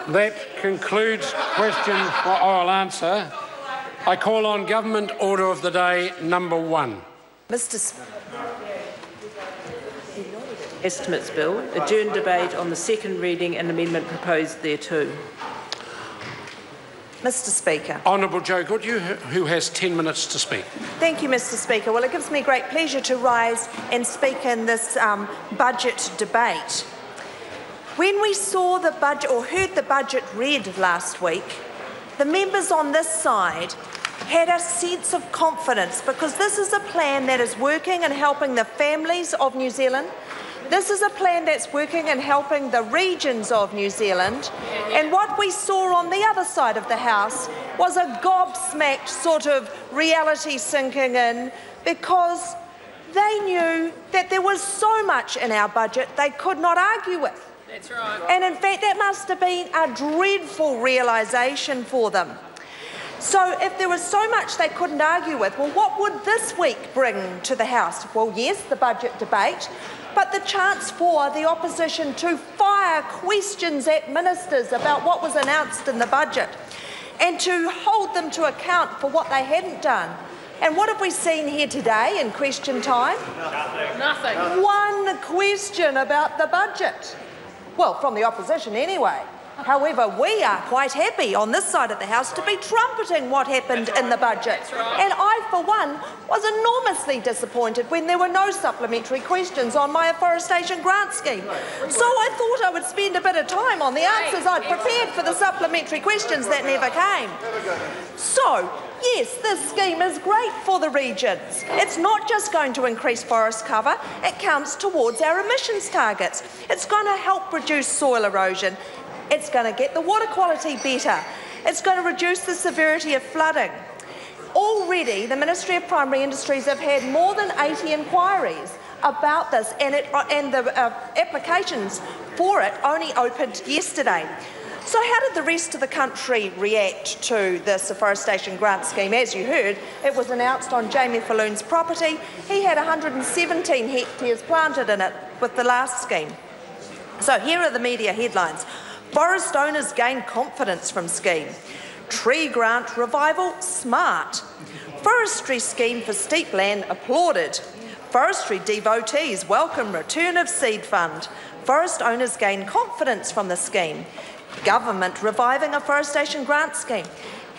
That concludes question for oral answer. I call on Government Order of the Day number 1. Estimates Bill, adjourn debate on the second reading and amendment proposed thereto. Mr Speaker. Honourable Joe Goodhue, who has 10 minutes to speak. Thank you, Mr Speaker. Well, it gives me great pleasure to rise and speak in this budget debate. When we saw the budget or heard the budget read last week, the members on this side had a sense of confidence because this is a plan that is working and helping the families of New Zealand. This is a plan that's working and helping the regions of New Zealand. And what we saw on the other side of the House was a gobsmacked sort of reality sinking in because they knew that there was so much in our budget they could not argue with. That's right. And in fact, that must have been a dreadful realisation for them. So if there was so much they couldn't argue with, well, what would this week bring to the House? Well, yes, the budget debate, but the chance for the opposition to fire questions at ministers about what was announced in the budget and to hold them to account for what they hadn't done. And what have we seen here today in question time? Nothing. One question about the budget. Well, from the opposition anyway. However, we are quite happy on this side of the House to be trumpeting what happened in the budget. And I, for one, was enormously disappointed when there were no supplementary questions on my afforestation grant scheme. So I thought I would spend a bit of time on the answers I'd prepared for the supplementary questions that never came. So, yes, this scheme is great for the regions. It's not just going to increase forest cover, it counts towards our emissions targets. It's going to help reduce soil erosion. It's going to get the water quality better. It's going to reduce the severity of flooding. Already, the Ministry of Primary Industries have had more than 80 inquiries about this, and the applications for it only opened yesterday. So how did the rest of the country react to this afforestation grant scheme? As you heard, it was announced on Jamie Falloon's property. He had 117 hectares planted in it with the last scheme. So here are the media headlines. Forest owners gain confidence from scheme. Tree grant revival smart. Forestry scheme for steep land applauded. Forestry devotees welcome return of seed fund. Forest owners gain confidence from the scheme. Government reviving afforestation grant scheme.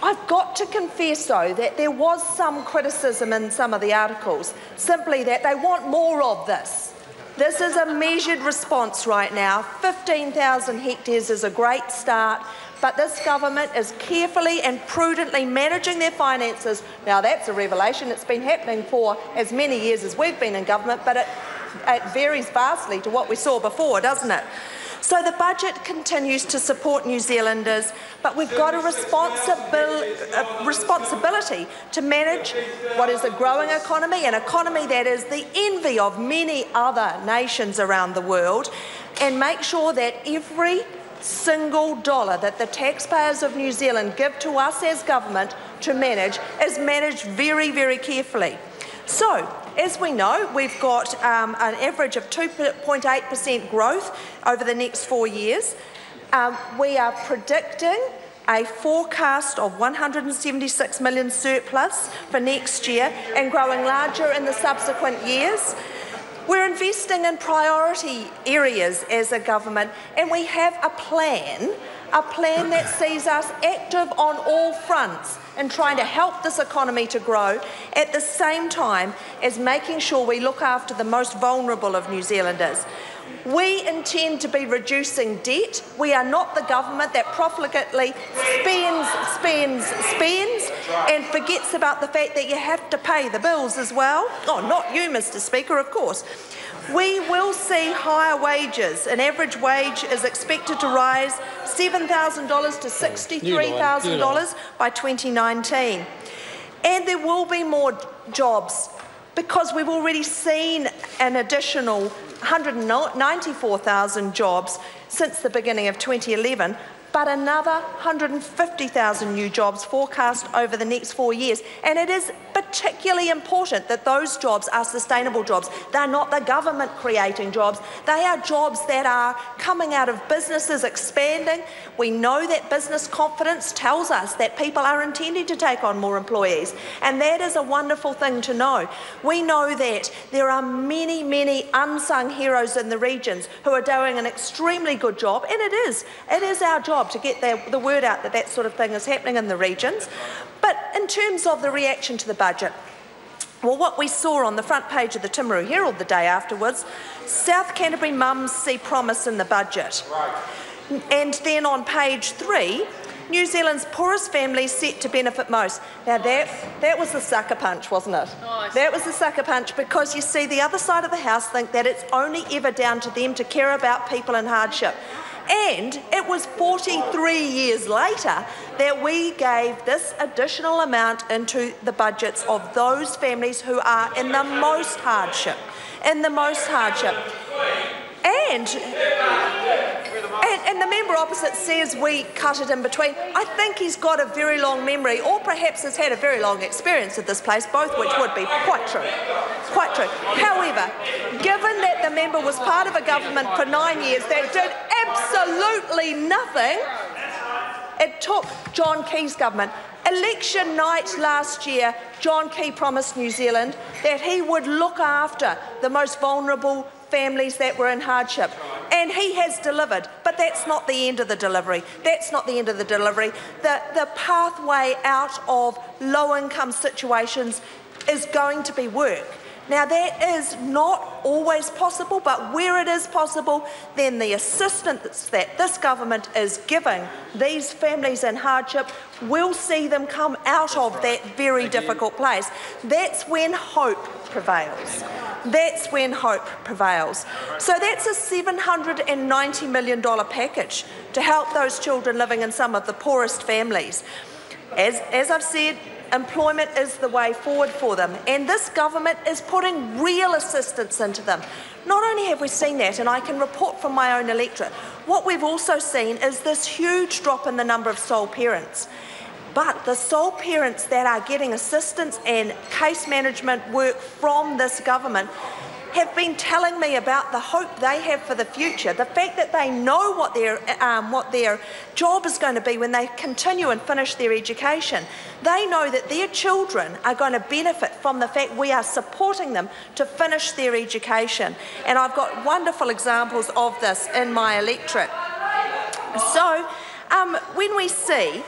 I've got to confess, though, that there was some criticism in some of the articles, simply that they want more of this. This is a measured response right now. 15,000 hectares is a great start, but this government is carefully and prudently managing their finances. Now, that's a revelation. It's been happening for as many years as we've been in government, but it varies vastly to what we saw before, doesn't it? So the budget continues to support New Zealanders, but we've got a responsibility to manage what is a growing economy, an economy that is the envy of many other nations around the world, and make sure that every single dollar that the taxpayers of New Zealand give to us as government to manage is managed very, very carefully. So, as we know, we've got an average of 2.8% growth over the next 4 years. We are predicting a forecast of 176 million surplus for next year and growing larger in the subsequent years. We're investing in priority areas as a government, and we have a plan that sees us active on all fronts in trying to help this economy to grow, at the same time as making sure we look after the most vulnerable of New Zealanders. We intend to be reducing debt. We are not the government that profligately spends and forgets about the fact that you have to pay the bills as well. Oh, not you, Mr Speaker, of course. We will see higher wages. An average wage is expected to rise $7,000 to $63,000 by 2019. And there will be more jobs because we've already seen an additional 194,000 jobs since the beginning of 2011, but another 150,000 new jobs forecast over the next 4 years. And it is particularly important that those jobs are sustainable jobs. They're not the government creating jobs. They are jobs that are coming out of businesses expanding. We know that business confidence tells us that people are intending to take on more employees, and that is a wonderful thing to know. We know that there are many, many unsung heroes in the regions who are doing an extremely good job, and it is our job to get the word out that that sort of thing is happening in the regions. But in terms of the reaction to the budget, well, what we saw on the front page of the Timaru Herald the day afterwards, South Canterbury mums see promise in the budget. And then on page 3, New Zealand's poorest families set to benefit most. Now that was the sucker punch, wasn't it? Nice. That was the sucker punch, because you see the other side of the House think that it's only ever down to them to care about people in hardship. And it was 43 years later that we gave this additional amount into the budgets of those families who are in the most hardship. And the member opposite says we cut it in between. I think he's got a very long memory, or perhaps has had a very long experience of this place, both which would be quite true. Quite true. However, given that the member was part of a government for 9 years that did absolutely nothing, it took John Key's government. Election night last year, John Key promised New Zealand that he would look after the most vulnerable families that were in hardship. And he has delivered, but that's not the end of the delivery. The pathway out of low-income situations is going to be work. Now, that is not always possible, but where it is possible, then the assistance that this government is giving these families in hardship will see them come out of that very difficult place. That's when hope prevails. So that's a $790 million package to help those children living in some of the poorest families. As I've said, employment is the way forward for them, and this government is putting real assistance into them. Not only have we seen that, and I can report from my own electorate, what we've also seen is this huge drop in the number of sole parents. But the sole parents that are getting assistance and case management work from this government have been telling me about the hope they have for the future, the fact that they know what their job is going to be when they continue and finish their education. They know that their children are going to benefit from the fact we are supporting them to finish their education. And I've got wonderful examples of this in my electorate. So when we see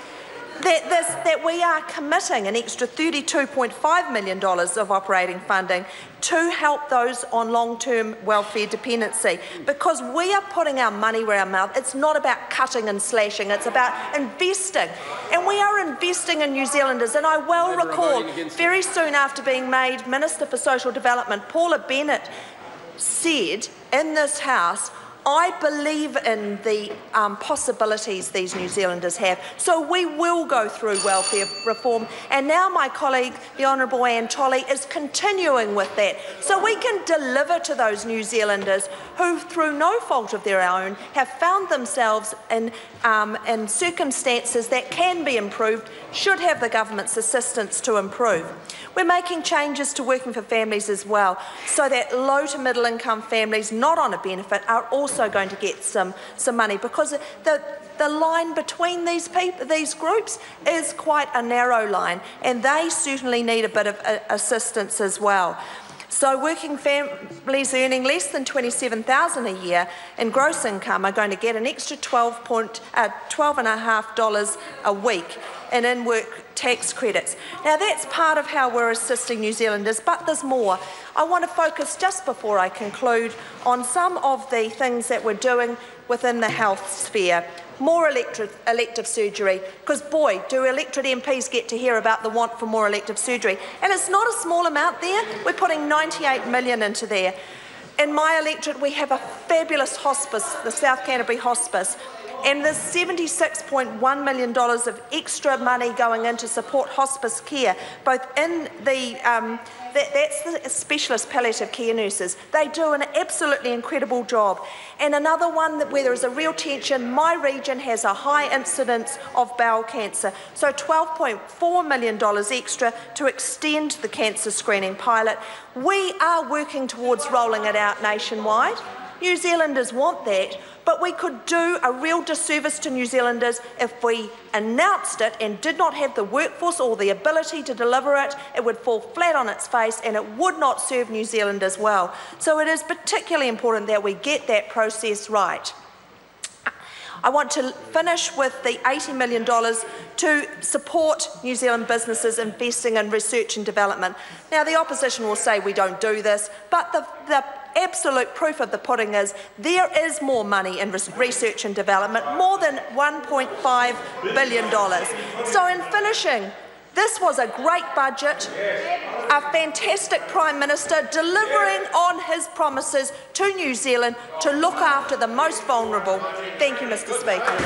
that we are committing an extra $32.5 million of operating funding to help those on long-term welfare dependency, because we are putting our money where our mouth. It's not about cutting and slashing, it's about investing. And we are investing in New Zealanders, and I well recall very soon after being made Minister for Social Development, Paula Bennett said in this House, I believe in the possibilities these New Zealanders have, so we will go through welfare reform. And now my colleague, the Honourable Anne Tolley, is continuing with that, so we can deliver to those New Zealanders who, through no fault of their own, have found themselves in circumstances that can be improved, should have the government's assistance to improve. We're making changes to working for families as well, so that low to middle income families not on a benefit are also going to get some money, because the line between these groups is quite a narrow line, and they certainly need a bit of assistance as well. So working families earning less than $27,000 a year in gross income are going to get an extra $12.50 a week in in-work tax credits. Now that's part of how we're assisting New Zealanders, but there's more. I want to focus, just before I conclude, on some of the things that we're doing within the health sphere. More elective surgery, because boy, do electorate MPs get to hear about the want for more elective surgery. And it's not a small amount there. We're putting $98 million into there. In my electorate, we have a fabulous hospice, the South Canterbury Hospice, And there's $76.1 million of extra money going in to support hospice care, both in the that's the specialist palliative care nurses. They do an absolutely incredible job. And another one where there is a real tension, my region has a high incidence of bowel cancer. So $12.4 million extra to extend the cancer screening pilot. We are working towards rolling it out nationwide. New Zealanders want that, but we could do a real disservice to New Zealanders if we announced it and did not have the workforce or the ability to deliver it. It would fall flat on its face and it would not serve New Zealanders well. So it is particularly important that we get that process right. I want to finish with the $80 million to support New Zealand businesses investing in research and development. Now, the opposition will say we don't do this, but the absolute proof of the pudding is there is more money in research and development, more than $1.5 billion. So in finishing, this was a great budget, a fantastic Prime Minister delivering on his promises to New Zealand to look after the most vulnerable. Thank you, Mr. Speaker.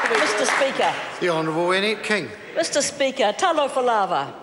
Mr. Speaker. The Honourable Annette King. Mr. Speaker, talofa lava.